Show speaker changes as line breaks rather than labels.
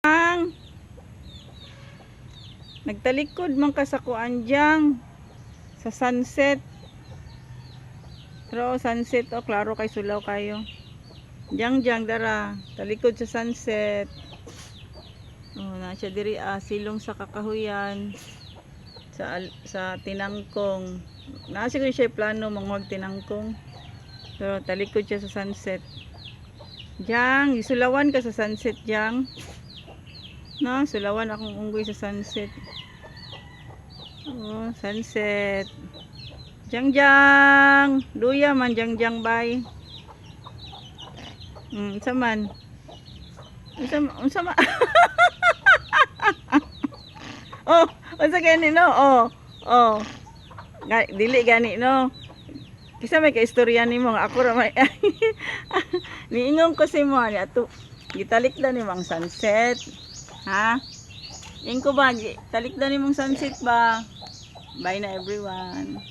Ang nagtalikod man ka sa kuan diyang sa sunset. Pero sunset klaro kay sulaw kayo. Diyang dara, talikod sa sunset. Na siya diri silong sa kakahuyan sa tinangkong. Nasa ko siya plano manguhag tinangkong. Pero talikod siya sa sunset. Diyang, isulawan ka sa sunset diyang. No, sulawan akong unggoy sa sunset. Sunset. Jang. Luya man jang bay. Unsa man? Unsa man? Unsa gani no? Dili gani no. Kisa may kaistorya nimo ako ra may niingon ko si mo ni ato. Gitalikdan nimo ang sunset. Ha? Ingko ba? Talikdan nimong sunset ba? Bye na everyone.